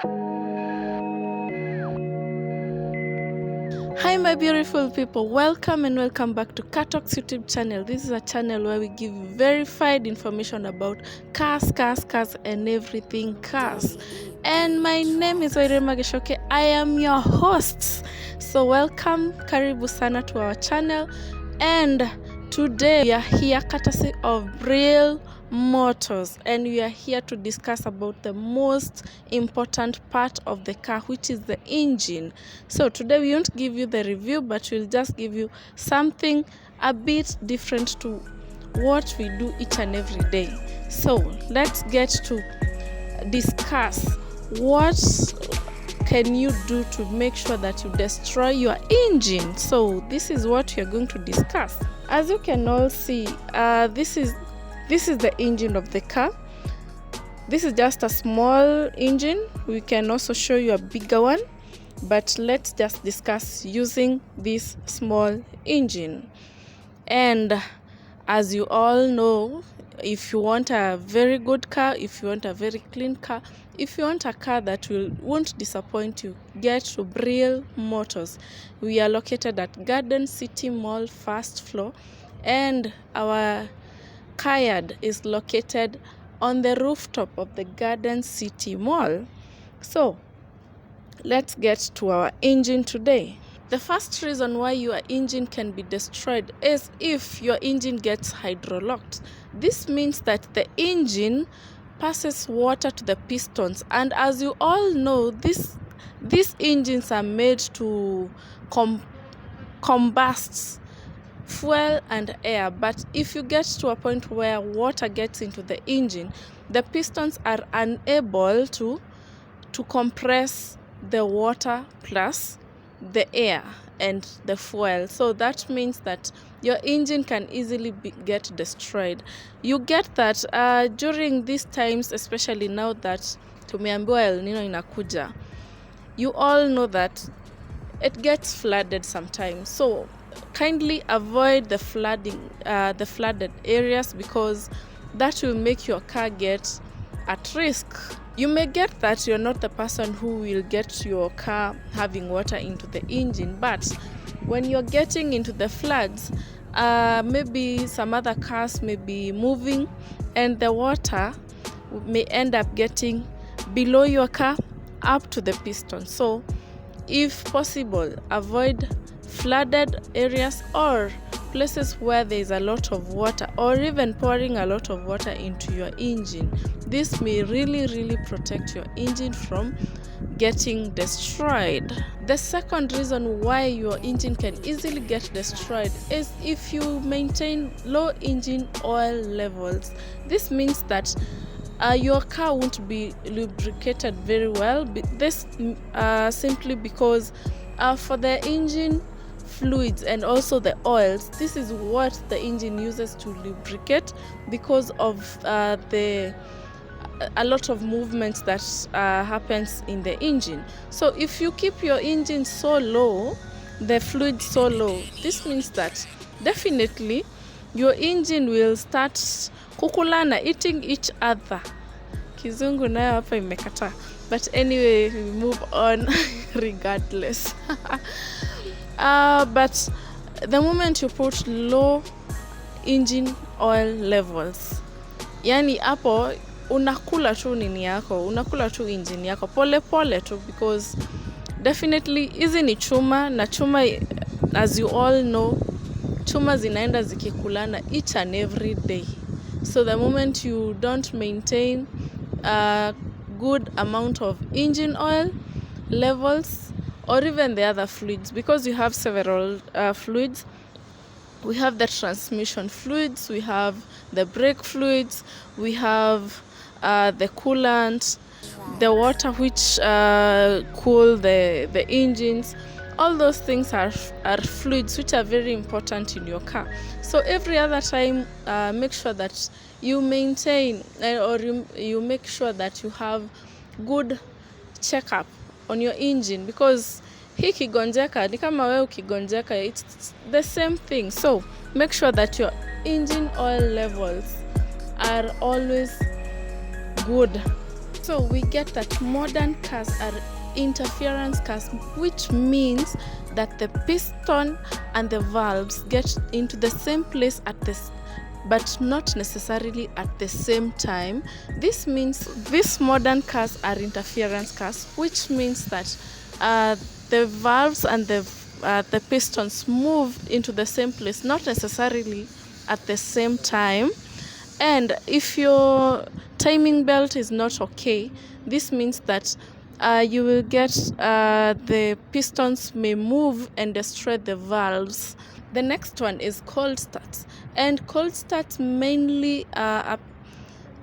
Hi my beautiful people, welcome and welcome back to Car Talks YouTube channel. This is a channel where we give you verified information about cars and everything cars. And my name is Wairima Gichuki. I am your host. So welcome, karibu sana to our channel. And today we are here courtesy of Real Motors, and we are here to discuss about the most important part of the car, which is the engine. So today we won't give you the review, but we'll just give you something a bit different to what we do each and every day. So let's get to discuss what can you do to make sure that you destroy your engine. So this is what you're going to discuss. As you can all see, this is the engine of the car. This is just a small engine. We can also show you a bigger one, but let's just discuss using this small engine. And as you all know, if you want a very good car, if you want a very clean car, if you want a car that won't disappoint you, get to Real Motors. We are located at Garden City Mall first floor, and our car yard is located on the rooftop of the Garden City Mall. So let's get to our engine today. The first reason why your engine can be destroyed is if your engine gets hydrolocked. This means that the engine passes water to the pistons, and as you all know, these engines are made to combust fuel and air. But if you get to a point where water gets into the engine, the pistons are unable to compress the water plus the air and the fuel. So that means that your engine can easily get destroyed. You get that during these times, especially now that tumeambiwa El Nino inakuja, you all know that it gets flooded sometimes. So kindly avoid the flooded areas, because that will make your car get at risk. You may get that you're not the person who will get your car having water into the engine, but when you're getting into the floods, maybe some other cars may be moving and the water may end up getting below your car up to the piston. So if possible, avoid flooded areas or places where there is a lot of water, or even pouring a lot of water into your engine. This may really protect your engine from getting destroyed. The second reason why your engine can easily get destroyed is if you maintain low engine oil levels. This means that your car won't be lubricated very well. This simply because for the engine fluids and also the oils, this is what the engine uses to lubricate, because of a lot of movements that happens in the engine. So if you keep your engine so low, the fluid so low, this means that definitely your engine will start kukulana, eating each other. Kizungu nayo hapa imekata, but anyway, we move on regardless. But the moment you put low engine oil levels, yani hapo unakula tu nini yako, unakula tu engine yako pole tu, because definitely hizi ni chuma, na chuma, as you all know, chuma zinaenda zikikulana each and every day. So the moment you don't maintain a good amount of engine oil levels, or even the other fluids, because you have several fluids. We have the transmission fluids, we have the brake fluids, we have the coolant, the water which cool the engines. All those things are fluids which are very important in your car. So every other time, make sure that you maintain or you make sure that you have good checkup on your engine, because hii kigonjeka ni kama wewe ukigonjeka, it's the same thing. So make sure that your engine oil levels are always good. So we get that modern cars are interference cars, which means that the piston and the valves get into the same place at this, but not necessarily at the same time. This means these modern cars are interference cars, which means that the valves and the pistons move into the same place, not necessarily at the same time. And if your timing belt is not okay, this means that you will get the pistons may move and destroy the valves. The next one is cold starts, and cold starts mainly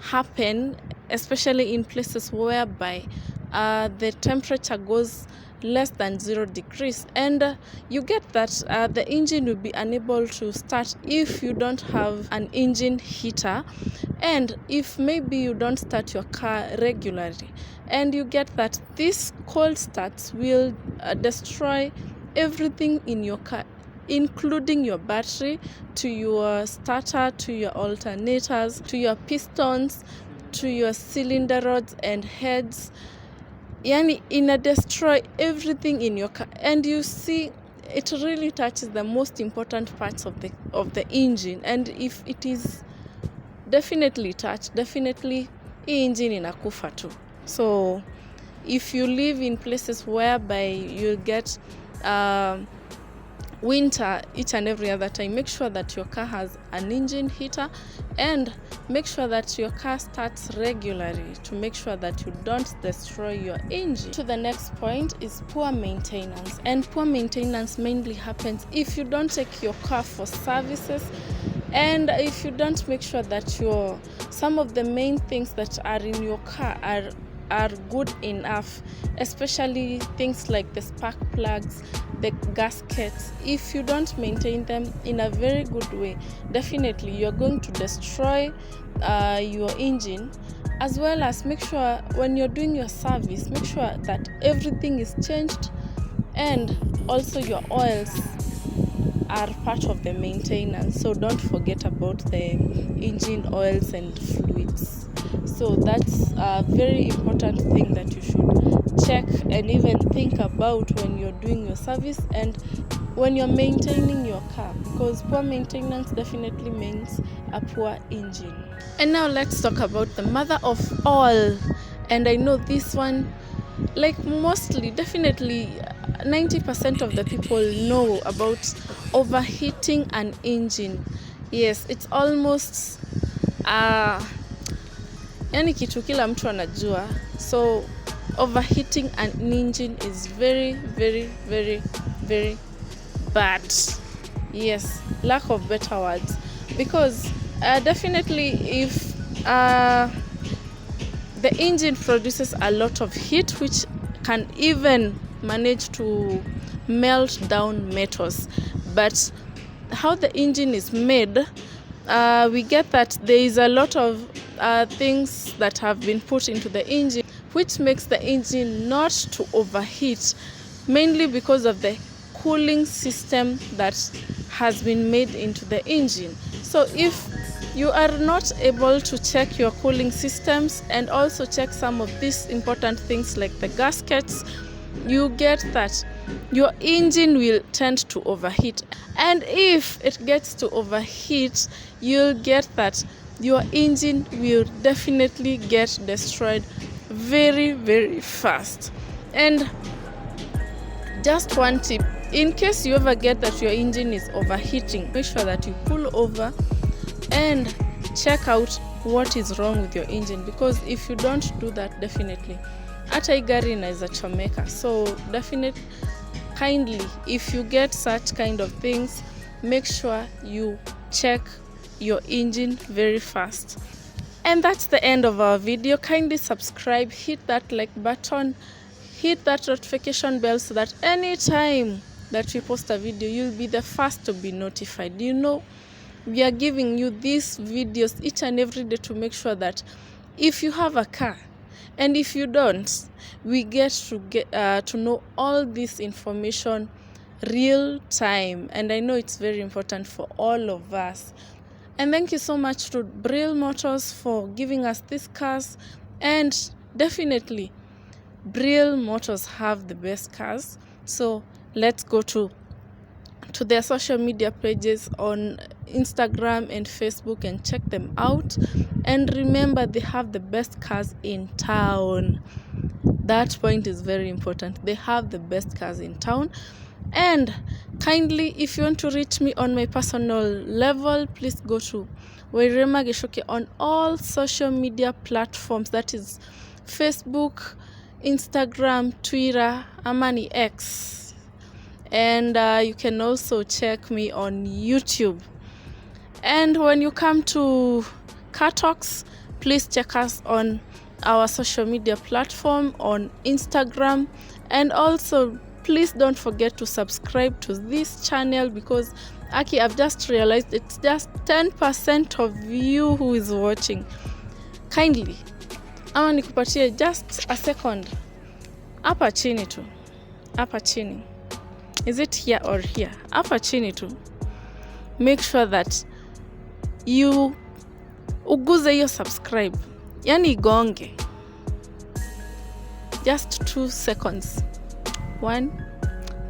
happen especially in places whereby the temperature goes less than 0 degrees, and you get that the engine will be unable to start if you don't have an engine heater, and if maybe you don't start your car regularly, and you get that these cold starts will destroy everything in your car, including your battery, to your starter, to your alternators, to your pistons, to your cylinder rods and heads. Yani destroy everything in your car. And you see, it really touches the most important parts of the engine, and if it is definitely touched, definitely engine inakufa too. So if you live in places whereby you get winter each and every other time, make sure that your car has an engine heater, and make sure that your car starts regularly to make sure that you don't destroy your engine. To the next point is poor maintenance, and poor maintenance mainly happens if you don't take your car for services, and if you don't make sure that some of the main things that are in your car are good enough, especially things like the spark plugs, the gaskets. If you don't maintain them in a very good way, definitely you're going to destroy your engine. As well as make sure when you're doing your service, make sure that everything is changed, and also your oils are part of the maintenance, so don't forget about the engine oils and fluids. So that's a very important thing that you should check and even think about when you're doing your service and when you're maintaining your car, because poor maintenance definitely means a poor engine. And now let's talk about the mother of all, and I know this one, like mostly, definitely 90% of the people know about overheating an engine. Yes, it's almost yani kitu kila mtu anajua. So overheating an engine is very, very, very, very bad. Yes, lack of better words, because definitely if the engine produces a lot of heat, which can even manage to melt down metals. But how the engine is made, we get that there is a lot of things that have been put into the engine, which makes the engine not to overheat, mainly because of the cooling system that has been made into the engine. So if you are not able to check your cooling systems and also check some of these important things like the gaskets, you get that your engine will tend to overheat. And if it gets to overheat, you'll get that your engine will definitely get destroyed very, very fast. And just one tip, in case you ever get that your engine is overheating, make sure that you pull over and check out what is wrong with your engine, because if you don't do that, definitely hata hii gari inaweza chomeka. So definitely, kindly, if you get such kind of things, make sure you check your engine very fast. And that's the end of our video. Kindly subscribe, hit that like button, hit that notification bell, so that anytime that we post a video, you'll be the first to be notified. You know, we are giving you these videos each and every day to make sure that if you have a car and if you don't, we get to know all this information real time. And I know it's very important for all of us. And thank you so much to Brill Motors for giving us these cars, and definitely Brill Motors have the best cars. So let's go to their social media pages on Instagram and Facebook and check them out. And remember, they have the best cars in town. That point is very important. They have the best cars in town. And kindly, if you want to reach me on my personal level, please go to Wairima Gichuki on all social media platforms. That is Facebook, Instagram, Twitter, Amani X. And you can also check me on YouTube. And when you come to Car Talks, please check us on our social media platform on Instagram. And also, please don't forget to subscribe to this channel, because Aki, I've just realized it's just 10% of you who is watching. Kindly, ama nikupatie just a second. Hapa chini tu. Hapa chini. Is it here or here? Hapa chini tu. Make sure that you uguze hiyo subscribe. Yani igonge. Just 2 seconds. 1,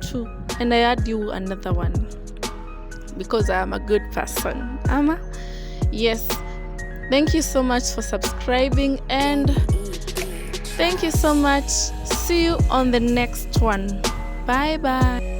2, and I add you another one because I am a good person. Ama? Yes. Thank you so much for subscribing, and thank you so much. See you on the next one. Bye bye.